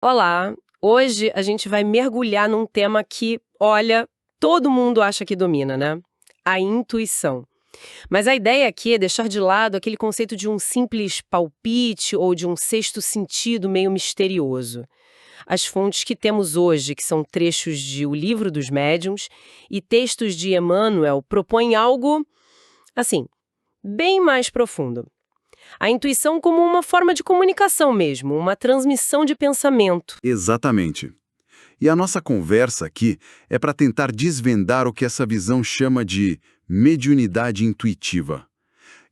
Olá! Hoje a gente vai mergulhar num tema que, olha, todo mundo acha que domina, né? A intuição. Mas a ideia aqui é deixar de lado aquele conceito de um simples palpite ou de um sexto sentido meio misterioso. As fontes que temos hoje, que são trechos de O Livro dos Médiuns e textos de Emmanuel, propõem algo, assim, bem mais profundo. A intuição como uma forma de comunicação mesmo, uma transmissão de pensamento. Exatamente. E a nossa conversa aqui é para tentar desvendar o que essa visão chama de mediunidade intuitiva.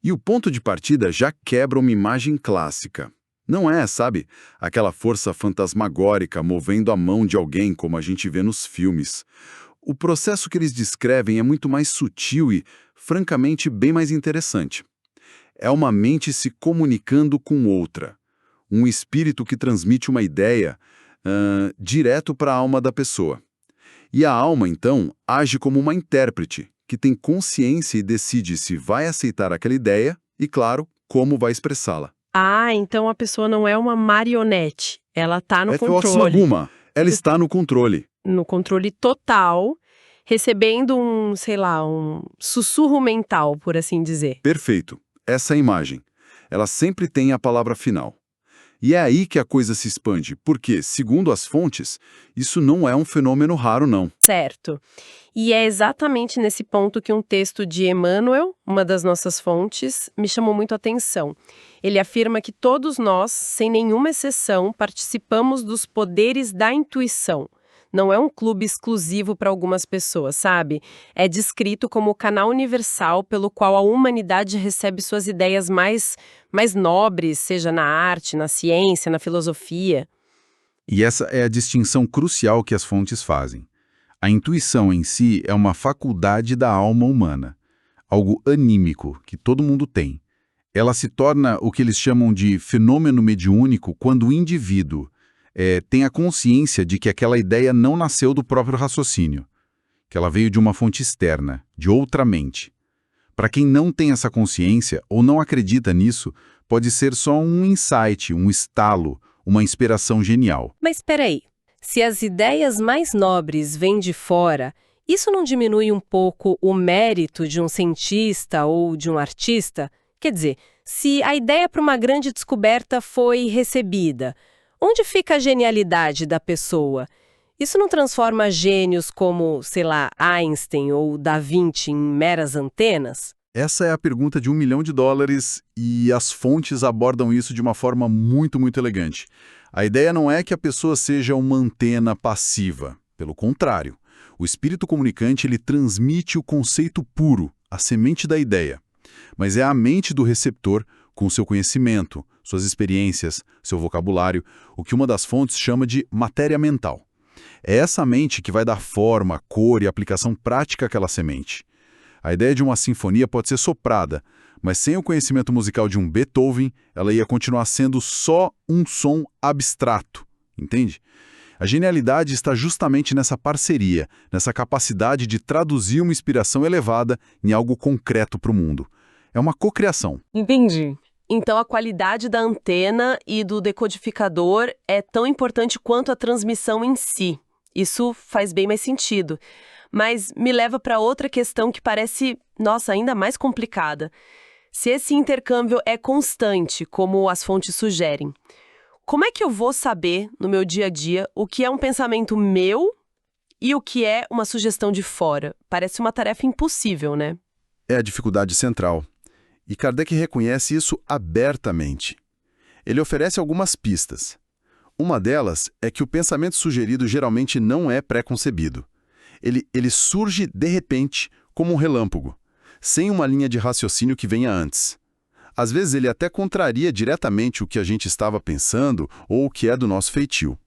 E o ponto de partida já quebra uma imagem clássica. Não é, sabe, aquela força fantasmagórica movendo a mão de alguém como a gente vê nos filmes. O processo que eles descrevem é muito mais sutil e, francamente, bem mais interessante. É uma mente se comunicando com outra. Um espírito que transmite uma ideia direto para a alma da pessoa. E a alma, então, age como uma intérprete, que tem consciência e decide se vai aceitar aquela ideia e, claro, como vai expressá-la. Ah, então a pessoa não é uma marionete. Ela está no Hipótese controle. alguma, ela está no controle. No controle total, recebendo sei lá, um sussurro mental, por assim dizer. Perfeito. Essa é a imagem. Ela sempre tem a palavra final. E é aí que a coisa se expande, porque, segundo as fontes, isso não é um fenômeno raro, não. Certo. E é exatamente nesse ponto que um texto de Emmanuel, uma das nossas fontes, me chamou muito a atenção. Ele afirma que todos nós, sem nenhuma exceção, participamos dos poderes da intuição. Não é um clube exclusivo para algumas pessoas, sabe? É descrito como o canal universal pelo qual a humanidade recebe suas ideias mais nobres, seja na arte, na ciência, na filosofia. E essa é a distinção crucial que as fontes fazem. A intuição em si é uma faculdade da alma humana, algo anímico que todo mundo tem. Ela se torna o que eles chamam de fenômeno mediúnico quando o indivíduo tem a consciência de que aquela ideia não nasceu do próprio raciocínio, que ela veio de uma fonte externa, de outra mente. Para quem não tem essa consciência ou não acredita nisso, pode ser só um insight, um estalo, uma inspiração genial. Mas espera aí, se as ideias mais nobres vêm de fora, isso não diminui um pouco o mérito de um cientista ou de um artista? Quer dizer, se a ideia para uma grande descoberta foi recebida, onde fica a genialidade da pessoa? Isso não transforma gênios como, sei lá, Einstein ou Da Vinci em meras antenas? Essa é a pergunta de $1 milhão e as fontes abordam isso de uma forma muito, muito elegante. A ideia não é que a pessoa seja uma antena passiva. Pelo contrário, o espírito comunicante ele transmite o conceito puro, a semente da ideia. Mas é a mente do receptor, com seu conhecimento, suas experiências, seu vocabulário, o que uma das fontes chama de matéria mental. É essa mente que vai dar forma, cor e aplicação prática àquela semente. A ideia de uma sinfonia pode ser soprada, mas sem o conhecimento musical de um Beethoven, ela ia continuar sendo só um som abstrato, entende? A genialidade está justamente nessa parceria, nessa capacidade de traduzir uma inspiração elevada em algo concreto para o mundo. É uma cocriação. Entendi. Então a qualidade da antena e do decodificador é tão importante quanto a transmissão em si. Isso faz bem mais sentido. Mas me leva para outra questão que parece, nossa, ainda mais complicada. Se esse intercâmbio é constante, como as fontes sugerem, como é que eu vou saber, no meu dia a dia, o que é um pensamento meu e o que é uma sugestão de fora? Parece uma tarefa impossível, né? É a dificuldade central. E Kardec reconhece isso abertamente. Ele oferece algumas pistas. Uma delas é que o pensamento sugerido geralmente não é pré-concebido. Ele surge de repente, como um relâmpago, sem uma linha de raciocínio que venha antes. Às vezes ele até contraria diretamente o que a gente estava pensando ou o que é do nosso feitio.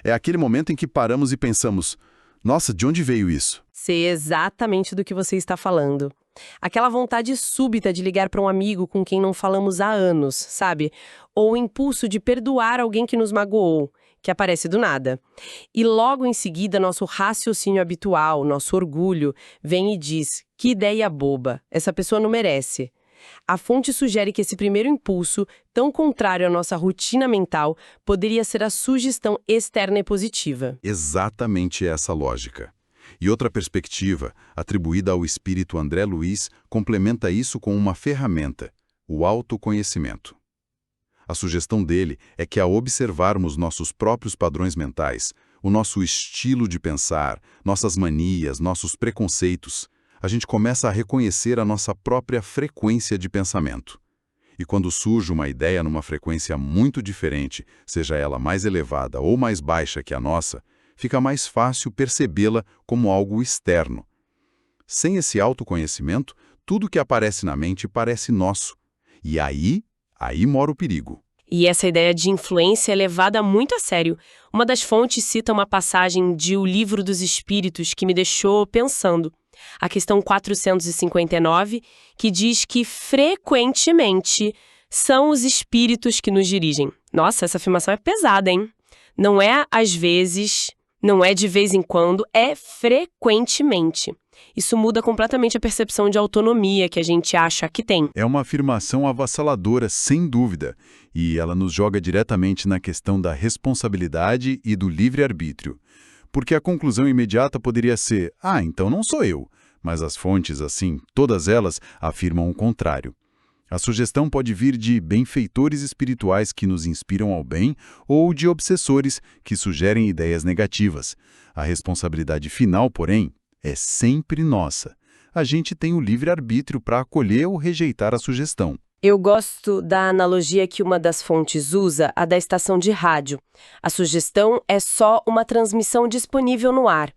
É aquele momento em que paramos e pensamos, nossa, de onde veio isso? Sei exatamente do que você está falando. Aquela vontade súbita de ligar para um amigo com quem não falamos há anos, sabe? Ou o impulso de perdoar alguém que nos magoou, que aparece do nada. E logo em seguida, nosso raciocínio habitual, nosso orgulho, vem e diz, que ideia boba, essa pessoa não merece. A fonte sugere que esse primeiro impulso, tão contrário à nossa rotina mental, poderia ser a sugestão externa e positiva. Exatamente essa lógica. E outra perspectiva, atribuída ao espírito André Luiz, complementa isso com uma ferramenta, o autoconhecimento. A sugestão dele é que, ao observarmos nossos próprios padrões mentais, o nosso estilo de pensar, nossas manias, nossos preconceitos, a gente começa a reconhecer a nossa própria frequência de pensamento. E quando surge uma ideia numa frequência muito diferente, seja ela mais elevada ou mais baixa que a nossa, fica mais fácil percebê-la como algo externo. Sem esse autoconhecimento, tudo que aparece na mente parece nosso. E aí mora o perigo. E essa ideia de influência é levada muito a sério. Uma das fontes cita uma passagem de O Livro dos Espíritos que me deixou pensando. A questão 459, que diz que frequentemente são os espíritos que nos dirigem. Nossa, essa afirmação é pesada, hein? Não é às vezes, não é de vez em quando, é frequentemente. Isso muda completamente a percepção de autonomia que a gente acha que tem. É uma afirmação avassaladora, sem dúvida, e ela nos joga diretamente na questão da responsabilidade e do livre-arbítrio. Porque a conclusão imediata poderia ser, então não sou eu. Mas as fontes, assim, todas elas, afirmam o contrário. A sugestão pode vir de benfeitores espirituais que nos inspiram ao bem ou de obsessores que sugerem ideias negativas. A responsabilidade final, porém, é sempre nossa. A gente tem o livre-arbítrio para acolher ou rejeitar a sugestão. Eu gosto da analogia que uma das fontes usa, a da estação de rádio. A sugestão é só uma transmissão disponível no ar.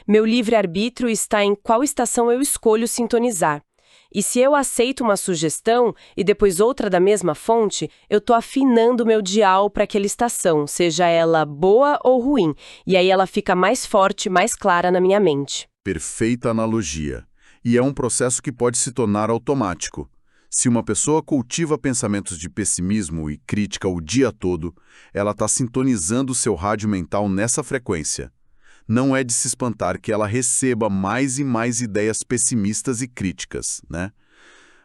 Meu livre-arbítrio está em qual estação eu escolho sintonizar. E se eu aceito uma sugestão e depois outra da mesma fonte, eu estou afinando meu dial para aquela estação, seja ela boa ou ruim, e aí ela fica mais forte, mais clara na minha mente. Perfeita analogia. E é um processo que pode se tornar automático. Se uma pessoa cultiva pensamentos de pessimismo e crítica o dia todo, ela está sintonizando seu rádio mental nessa frequência. Não é de se espantar que ela receba mais e mais ideias pessimistas e críticas, né?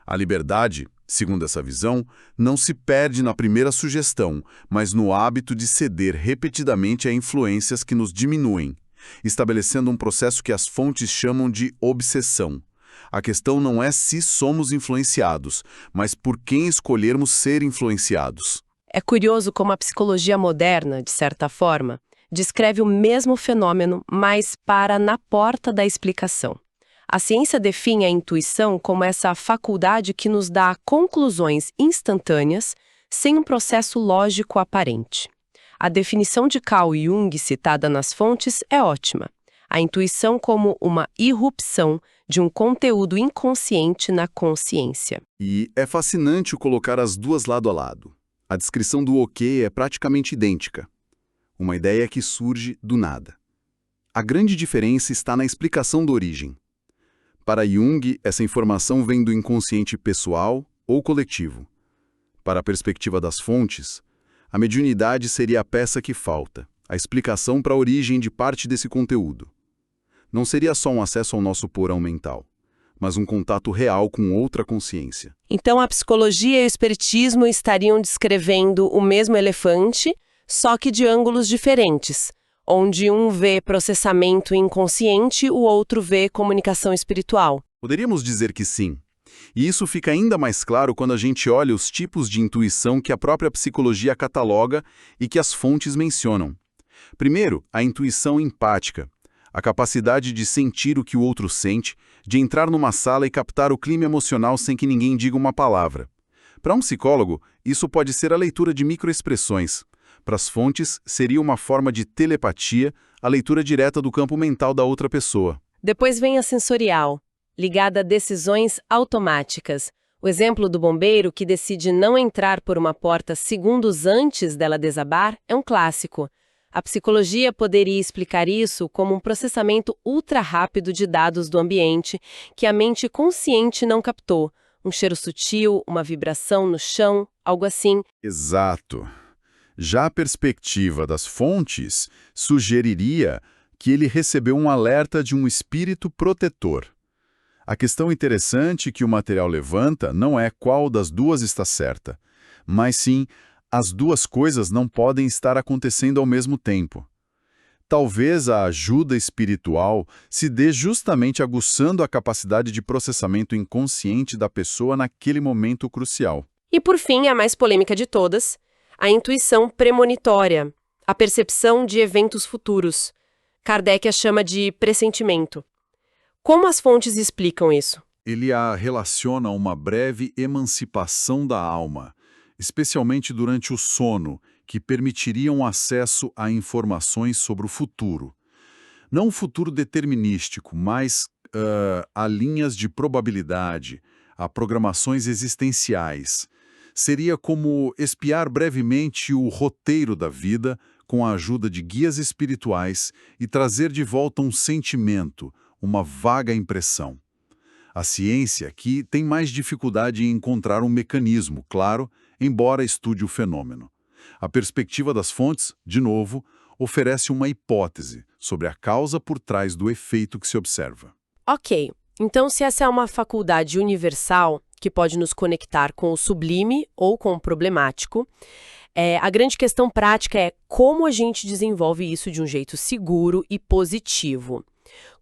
A liberdade, segundo essa visão, não se perde na primeira sugestão, mas no hábito de ceder repetidamente a influências que nos diminuem, estabelecendo um processo que as fontes chamam de obsessão. A questão não é se somos influenciados, mas por quem escolhermos ser influenciados. É curioso como a psicologia moderna, de certa forma, descreve o mesmo fenômeno, mas para na porta da explicação. A ciência define a intuição como essa faculdade que nos dá conclusões instantâneas, sem um processo lógico aparente. A definição de Carl Jung citada nas fontes é ótima. A intuição como uma irrupção de um conteúdo inconsciente na consciência. E é fascinante colocar as duas lado a lado. A descrição do ok é praticamente idêntica. Uma ideia que surge do nada. A grande diferença está na explicação da origem. Para Jung, essa informação vem do inconsciente pessoal ou coletivo. Para a perspectiva das fontes, a mediunidade seria a peça que falta, a explicação para a origem de parte desse conteúdo. Não seria só um acesso ao nosso porão mental, mas um contato real com outra consciência. Então a psicologia e o espiritismo estariam descrevendo o mesmo elefante, só que de ângulos diferentes, onde um vê processamento inconsciente, o outro vê comunicação espiritual. Poderíamos dizer que sim. E isso fica ainda mais claro quando a gente olha os tipos de intuição que a própria psicologia cataloga e que as fontes mencionam. Primeiro, a intuição empática, a capacidade de sentir o que o outro sente, de entrar numa sala e captar o clima emocional sem que ninguém diga uma palavra. Para um psicólogo, isso pode ser a leitura de microexpressões. Para as fontes, seria uma forma de telepatia, a leitura direta do campo mental da outra pessoa. Depois vem a sensorial, ligada a decisões automáticas. O exemplo do bombeiro que decide não entrar por uma porta segundos antes dela desabar é um clássico. A psicologia poderia explicar isso como um processamento ultra rápido de dados do ambiente que a mente consciente não captou. Um cheiro sutil, uma vibração no chão, algo assim. Exato. Já a perspectiva das fontes sugeriria que ele recebeu um alerta de um espírito protetor. A questão interessante que o material levanta não é qual das duas está certa, mas sim as duas coisas não podem estar acontecendo ao mesmo tempo. Talvez a ajuda espiritual se dê justamente aguçando a capacidade de processamento inconsciente da pessoa naquele momento crucial. E por fim, a mais polêmica de todas, a intuição premonitória, a percepção de eventos futuros. Kardec a chama de pressentimento. Como as fontes explicam isso? Ele a relaciona a uma breve emancipação da alma, especialmente durante o sono, que permitiriam acesso a informações sobre o futuro. Não um futuro determinístico, mas a linhas de probabilidade, a programações existenciais. Seria como espiar brevemente o roteiro da vida com a ajuda de guias espirituais e trazer de volta um sentimento, uma vaga impressão. A ciência aqui tem mais dificuldade em encontrar um mecanismo, claro, embora estude o fenômeno. A perspectiva das fontes, de novo, oferece uma hipótese sobre a causa por trás do efeito que se observa. Ok, então se essa é uma faculdade universal que pode nos conectar com o sublime ou com o problemático, a grande questão prática é como a gente desenvolve isso de um jeito seguro e positivo.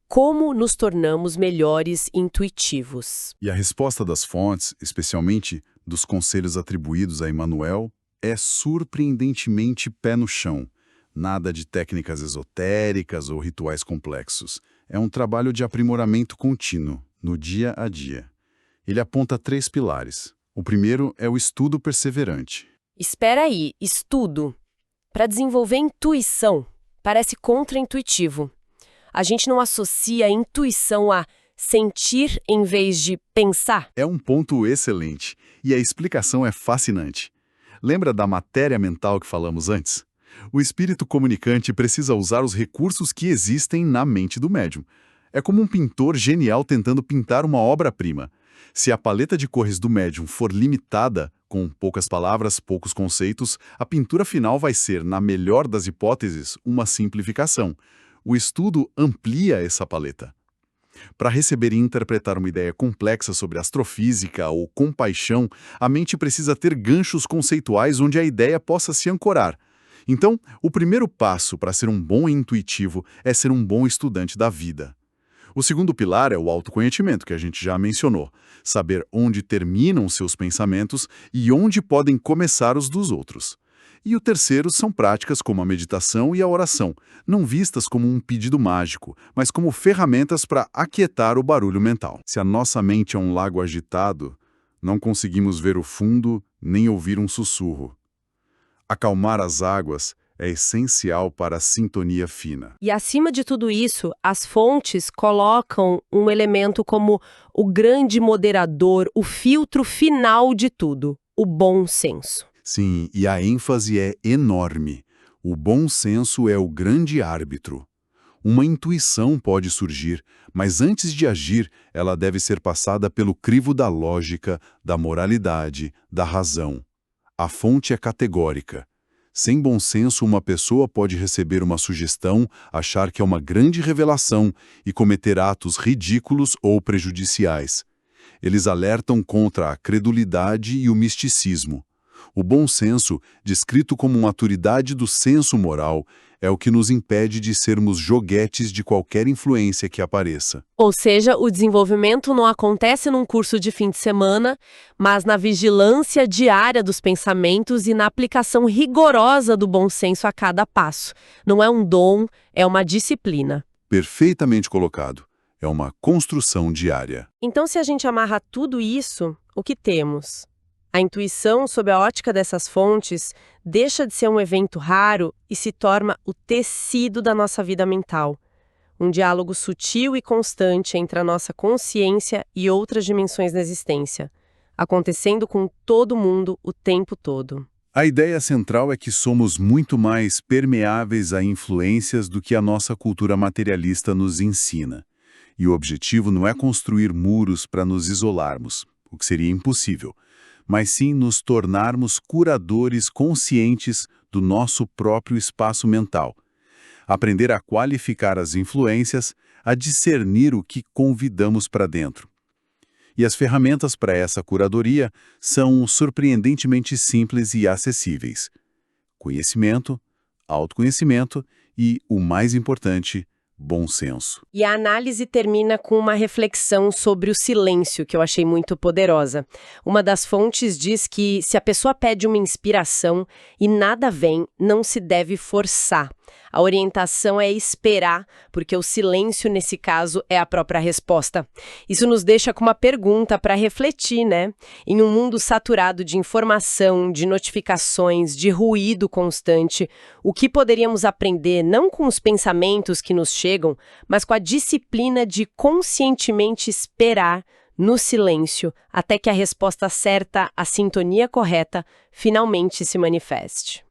Como nos tornamos melhores intuitivos? E a resposta das fontes, especialmente dos conselhos atribuídos a Emmanuel, é surpreendentemente pé no chão. Nada de técnicas esotéricas ou rituais complexos. É um trabalho de aprimoramento contínuo, no dia a dia. Ele aponta 3 pilares. O primeiro é o estudo perseverante. Espera aí, estudo. Para desenvolver intuição, parece contraintuitivo. A gente não associa a intuição a sentir em vez de pensar? É um ponto excelente, e a explicação é fascinante. Lembra da matéria mental que falamos antes? O espírito comunicante precisa usar os recursos que existem na mente do médium. É como um pintor genial tentando pintar uma obra-prima. Se a paleta de cores do médium for limitada, com poucas palavras, poucos conceitos, a pintura final vai ser, na melhor das hipóteses, uma simplificação. O estudo amplia essa paleta. Para receber e interpretar uma ideia complexa sobre astrofísica ou compaixão, a mente precisa ter ganchos conceituais onde a ideia possa se ancorar. Então, o primeiro passo para ser um bom intuitivo é ser um bom estudante da vida. O segundo pilar é o autoconhecimento, que a gente já mencionou. Saber onde terminam seus pensamentos e onde podem começar os dos outros. E o terceiro são práticas como a meditação e a oração, não vistas como um pedido mágico, mas como ferramentas para aquietar o barulho mental. Se a nossa mente é um lago agitado, não conseguimos ver o fundo nem ouvir um sussurro. Acalmar as águas é essencial para a sintonia fina. E acima de tudo isso, as fontes colocam um elemento como o grande moderador, o filtro final de tudo, o bom senso. Sim, e a ênfase é enorme. O bom senso é o grande árbitro. Uma intuição pode surgir, mas antes de agir, ela deve ser passada pelo crivo da lógica, da moralidade, da razão. A fonte é categórica. Sem bom senso, uma pessoa pode receber uma sugestão, achar que é uma grande revelação e cometer atos ridículos ou prejudiciais. Eles alertam contra a credulidade e o misticismo. O bom senso, descrito como maturidade do senso moral, é o que nos impede de sermos joguetes de qualquer influência que apareça. Ou seja, o desenvolvimento não acontece num curso de fim de semana, mas na vigilância diária dos pensamentos e na aplicação rigorosa do bom senso a cada passo. Não é um dom, é uma disciplina. Perfeitamente colocado. É uma construção diária. Então, se a gente amarra tudo isso, o que temos? A intuição, sob a ótica dessas fontes, deixa de ser um evento raro e se torna o tecido da nossa vida mental. Um diálogo sutil e constante entre a nossa consciência e outras dimensões da existência, acontecendo com todo mundo o tempo todo. A ideia central é que somos muito mais permeáveis a influências do que a nossa cultura materialista nos ensina. E o objetivo não é construir muros para nos isolarmos, o que seria impossível, mas sim nos tornarmos curadores conscientes do nosso próprio espaço mental. Aprender a qualificar as influências, a discernir o que convidamos para dentro. E as ferramentas para essa curadoria são surpreendentemente simples e acessíveis. Conhecimento, autoconhecimento e, o mais importante, bom senso. E a análise termina com uma reflexão sobre o silêncio, que eu achei muito poderosa. Uma das fontes diz que se a pessoa pede uma inspiração e nada vem, não se deve forçar. A orientação é esperar, porque o silêncio, nesse caso, é a própria resposta. Isso nos deixa com uma pergunta para refletir, né? Em um mundo saturado de informação, de notificações, de ruído constante, o que poderíamos aprender não com os pensamentos que nos chegam, mas com a disciplina de conscientemente esperar no silêncio até que a resposta certa, a sintonia correta, finalmente se manifeste.